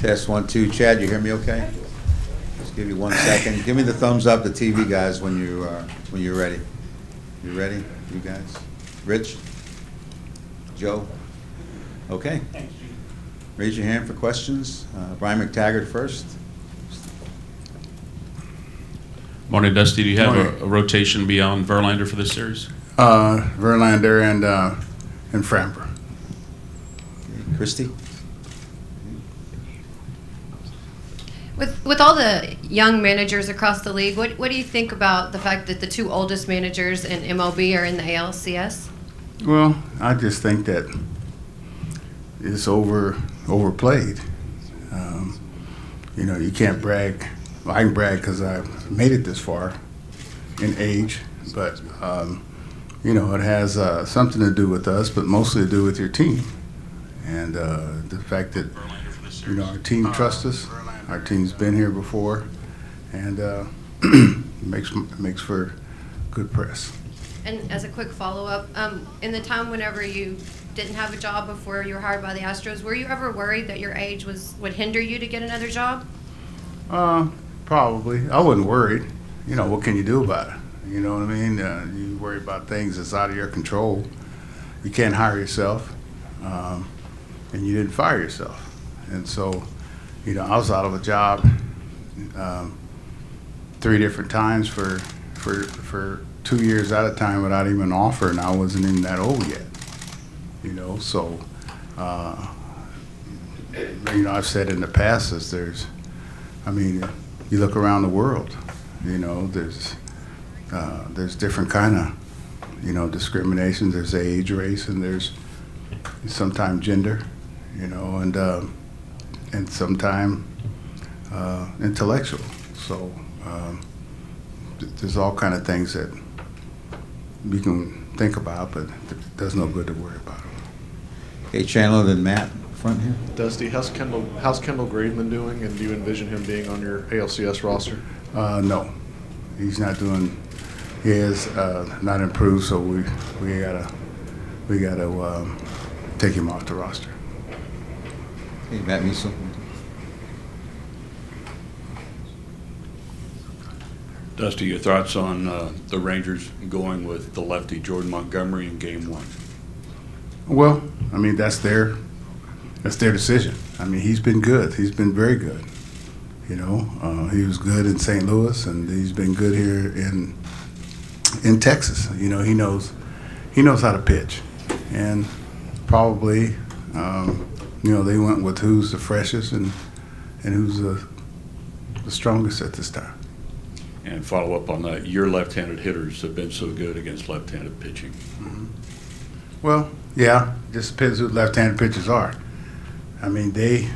Test 1, 2. Chad, you hear me okay? Just give you 1 second. Give me the thumbs up, the TV guys, when you're ready. You ready, you guys? Rich? Joe? Okay. Raise your hand for questions. Brian McTaggart first. Morning, Dusty. Do you have a rotation beyond Verlander for this series? Verlander and Framber. Okay. Christie? With all the young managers across the league, what do you think about the fact that the 2 oldest managers in MLB are in the ALCS? Well, I just think that it's overplayed. You can't brag. Well, I can brag because I made it this far in age, but it has something to do with us, but mostly to do with your team, and the fact that our team trusts us. Our team's been here before, and makes for good press. And as a quick follow-up, in the time whenever you didn't have a job before you were hired by the Astros, were you ever worried that your age would hinder you to get another job? Probably. I wasn't worried. What can you do about it? You know what I mean? You worry about things that's out of your control. You can't hire yourself, and you didn't fire yourself. And so, I was out of a job 3 different times for 2 years at a time without even an offer, and I wasn't even that old yet. So, I've said in the past you look around the world, there's different kind of, discrimination. There's age, race, and there's sometimes gender, and sometimes intellectual. So there's all kind of things that you can think about, but it does no good to worry about them. Okay, Chandler, then Matt, front here. Dusty, how's Kendall Graveman doing, and do you envision him being on your ALCS roster? No, he's not doing. He has not improved, so we gotta take him off the roster. Okay, Matt Measel. Dusty, your thoughts on the Rangers going with the lefty Jordan Montgomery in Game 1? Well, that's their decision. He's been good. He's been very good. He was good in St. Louis, and he's been good here in Texas. He knows how to pitch, and probably they went with who's the freshest and who's the strongest at this time. And follow up on that, your left-handed hitters have been so good against left-handed pitching. Mm-hmm. Well, yeah, just depends who left-handed pitchers are. They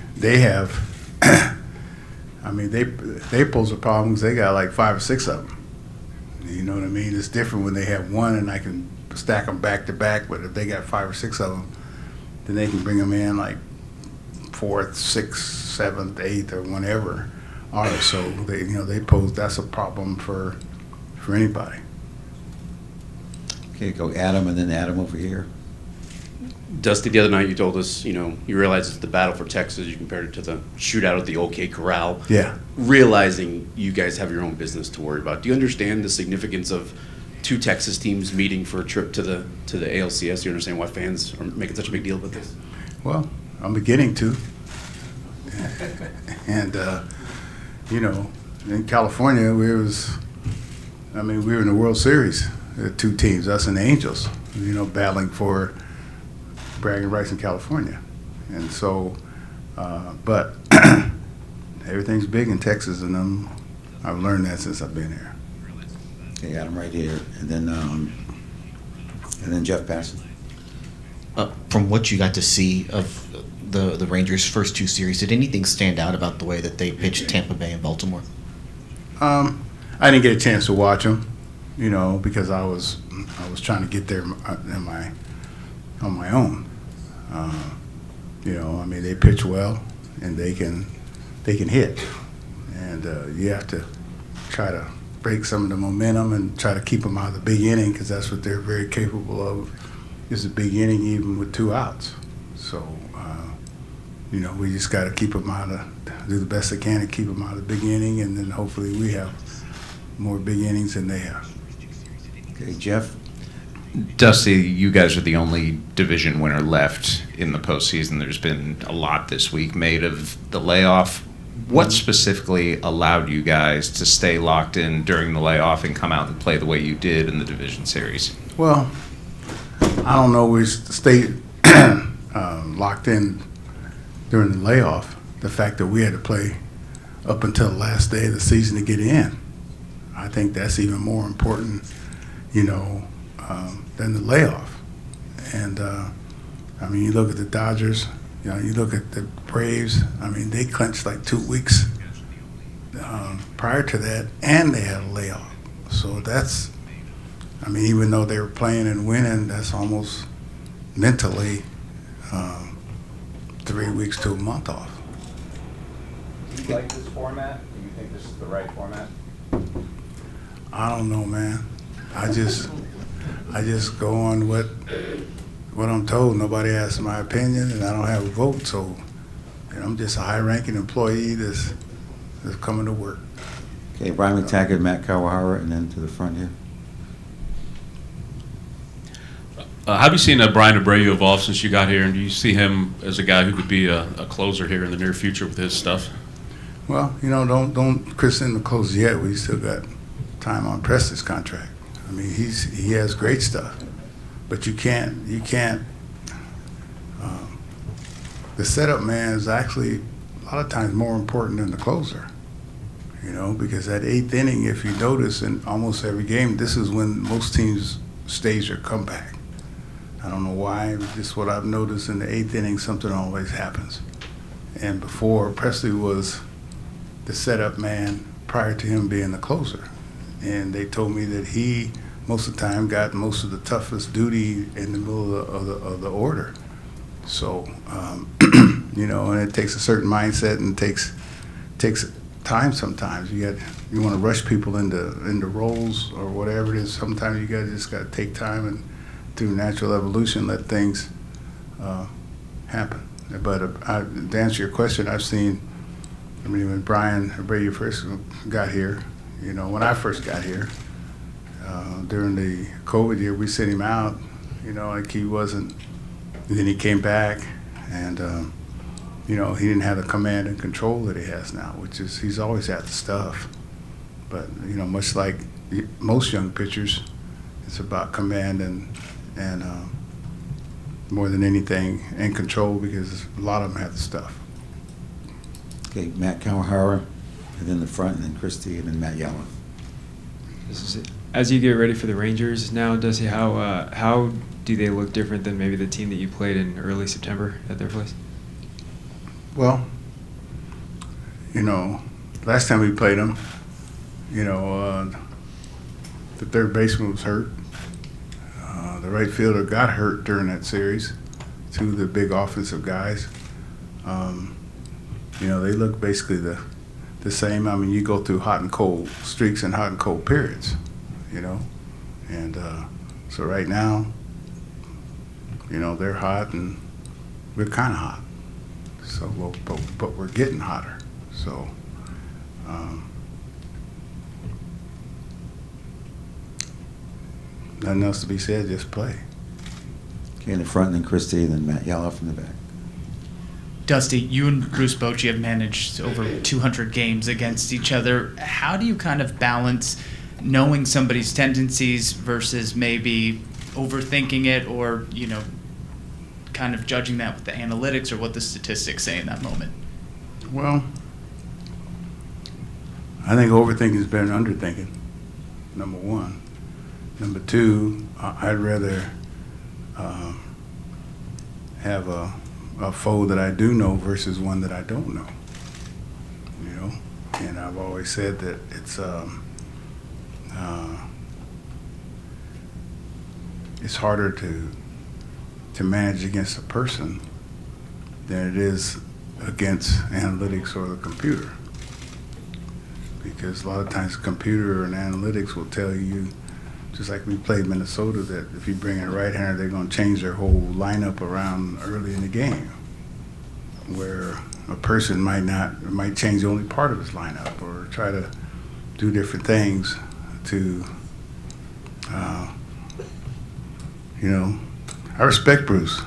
have. They pose a problem because they got like 5 or 6 of them. You know what I mean? It's different when they have one and I can stack them back to back. But if they got 5 or 6 of them, then they can bring them in like 4th, 6th, 7th, 8th, or whenever. So they pose. That's a problem for anybody. Okay, go Adam, and then Adam over here. Dusty, the other night you told us, you realize it's the battle for Texas. You compared it to the shootout at the OK Corral. Yeah. Realizing you guys have your own business to worry about. Do you understand the significance of 2 Texas teams meeting for a trip to the ALCS? Do you understand why fans are making such a big deal about this? Well, I'm beginning to. And, in California, we were in the World Series, 2 teams, us and the Angels, battling for bragging rights in California. And so, but everything's big in Texas, and I've learned that since I've been here. Okay, Adam right here, and then Jeff Passan. From what you got to see of the Rangers' first 2 series, did anything stand out about the way that they pitched Tampa Bay and Baltimore? I didn't get a chance to watch them, because I was trying to get there on my own. They pitch well, and they can hit, and you have to try to break some of the momentum and try to keep them out of the big inning, because that's what they're very capable of. Is a big inning even with 2 outs. So you know, we just got to keep them out of, do the best they can to keep them out of the big inning, and then hopefully we have more big innings than they have. Okay, Jeff? Dusty, you guys are the only division winner left in the postseason. There's been a lot this week made of the layoff. What specifically allowed you guys to stay locked in during the layoff and come out and play the way you did in the division series? Well, I don't know. We stayed locked in during the layoff. The fact that we had to play up until the last day of the season to get in, I think that's even more important, you know, than the layoff. And I mean, you look at the Dodgers, you know, you look at the Braves. I mean, they clinched like 2 weeks prior to that, and they had a layoff. So that's, I mean, even though they were playing and winning, that's almost mentally 3 weeks to a month off. Do you like this format? Do you think this is the right format? I don't know, man. I just go on what I'm told. Nobody asks my opinion, and I don't have a vote. So, and I'm just a high-ranking employee that's coming to work. Okay, Brian McTaggart, Matt Kawahara, and then to the front here. How have you seen Brian Abreu evolve since you got here, and do you see him as a guy who could be a closer here in the near future with his stuff? Well, you know, don't christen the close yet. We still got time on Preston's contract. I mean, he has great stuff, but you can't. The setup man is actually a lot of times more important than the closer. You know, because that 8th inning, if you notice, in almost every game, this is when most teams stage their comeback. I don't know why, just what I've noticed in the 8th inning, something always happens. And before, Presley was the setup man prior to him being the closer. And they told me that he, most of the time, got most of the toughest duty in the middle of the order. So, you know, and it takes a certain mindset, and takes time sometimes. You want to rush people into roles or whatever it is. Sometimes you just got to take time and through natural evolution let things happen. But to answer your question, I've seen. I mean, when Brian Abreu first got here, you know, when I first got here during the COVID year, we sent him out. You know, like he wasn't. And then he came back, and you know, he didn't have the command and control that he has now, which is he's always had the stuff. But, you know, much like most young pitchers, it's about command and more than anything, and control, because a lot of them have the stuff. Okay, Matt Kawahara, and then the front, and then Christie, and then Matt Yellen. This is it. As you get ready for the Rangers now, Dusty, how do they look different than maybe the team that you played in early September at their place? Well, you know, last time we played them, you know, the third baseman was hurt. The right fielder got hurt during that series. Two of the big offensive guys. You know, they look basically the same. I mean, you go through hot and cold streaks and hot and cold periods, you know. And so right now, you know, they're hot and we're kind of hot. So, but we're getting hotter. So, nothing else to be said, just play. Okay, in the front, and then Christie, and then Matt Yellen from the back. Dusty, you and Bruce Bochy have managed over 200 games against each other. How do you kind of balance knowing somebody's tendencies versus maybe overthinking it, or, you know, kind of judging that with the analytics or what the statistics say in that moment? Well, I think overthinking is better than underthinking, number one. Number two, I'd rather have a foe that I do know versus one that I don't know, you know? And I've always said that it's harder to manage against a person than it is against analytics or the computer. Because a lot of times the computer and analytics will tell you, just like we played Minnesota, that if you bring in a right-hander, they're going to change their whole lineup around early in the game. where a person might change only part of his lineup or try to do different things to, I respect Bruce.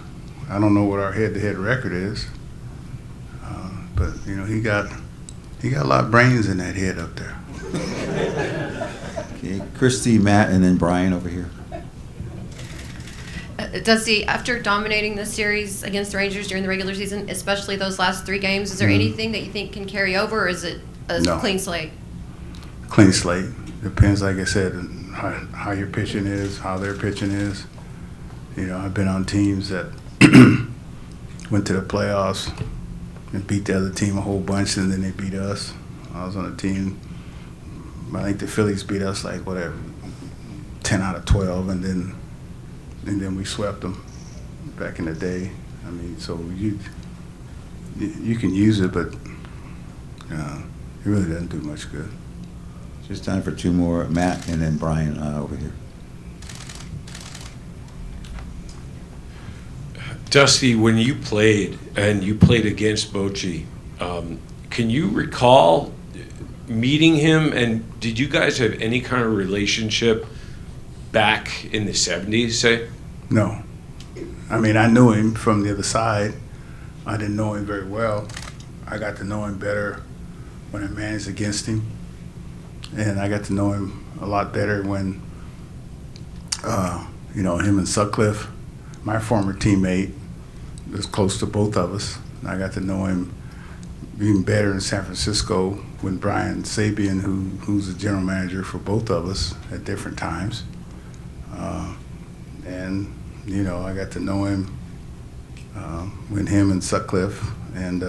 I don't know what our head-to-head record is, but he got a lot of brains in that head up there. Okay, Christy, Matt, and then Brian over here. Dusty, after dominating the series against the Rangers during the regular season, especially those last 3 games, is there anything that you think can carry over, or is it a No. clean slate? Clean slate. Depends, like I said, on how your pitching is, how their pitching is. I've been on teams that went to the playoffs and beat the other team a whole bunch, and then they beat us. I was on a team, I think the Phillies beat us like, 10 out of 12, and then we swept them back in the day. I mean, so you can use it, but it really doesn't do much good. Just time for 2 more, Matt, and then Brian over here. Dusty, when you played against Bochy, can you recall meeting him, and did you guys have any kind of relationship back in the 70s, say? No. I mean, I knew him from the other side. I didn't know him very well. I got to know him better when I managed against him. And I got to know him a lot better when, him and Sutcliffe, my former teammate, was close to both of us. And I got to know him even better in San Francisco when Brian Sabian, who's the general manager for both of us at different times. And I got to know him when him and Sutcliffe and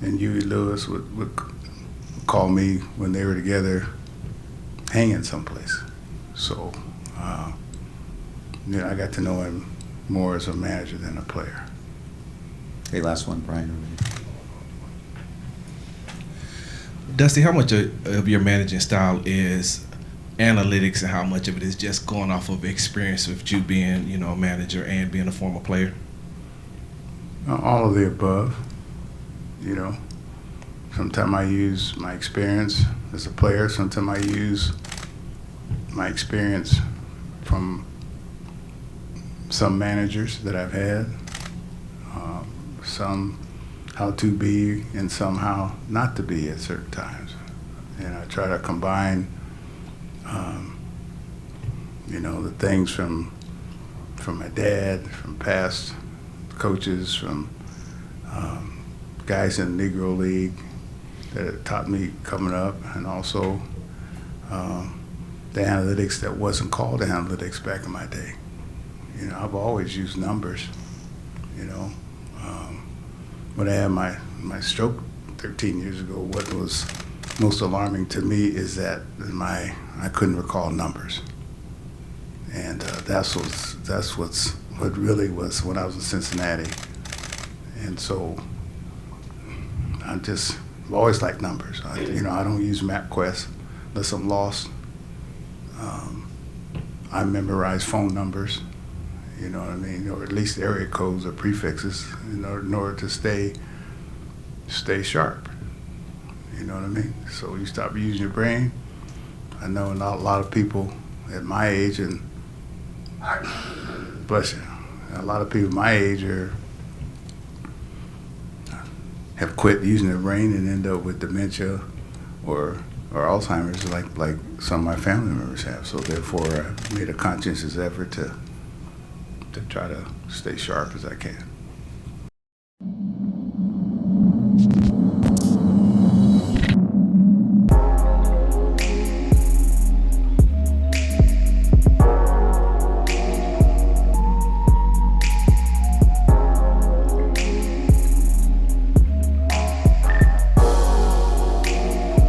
Huey Lewis would call me when they were together hanging someplace. So, I got to know him more as a manager than a player. Okay, last one, Brian over here. Dusty, how much of your managing style is analytics and how much of it is just going off of experience with you being, a manager and being a former player? All of the above. Sometimes I use my experience as a player. Sometimes I use my experience from some managers that I've had, some how to be and some how not to be at certain times. And I try to combine, the things from my dad, from past coaches, from guys in the Negro League that have taught me coming up, and also the analytics that wasn't called analytics back in my day. I've always used numbers. When I had my stroke 13 years ago, what was most alarming to me is that I couldn't recall numbers, and what really was when I was in Cincinnati. And so I've always liked numbers. I don't use MapQuest unless I'm lost. I memorize phone numbers, you know what I mean, or at least area codes or prefixes in order to stay sharp. You know what I mean? So you stop using your brain. I know not a lot of people at my age, and bless you, a lot of people my age have quit using their brain and end up with dementia or Alzheimer's, like some of my family members have. So therefore, I made a conscientious effort to try to stay sharp as I can.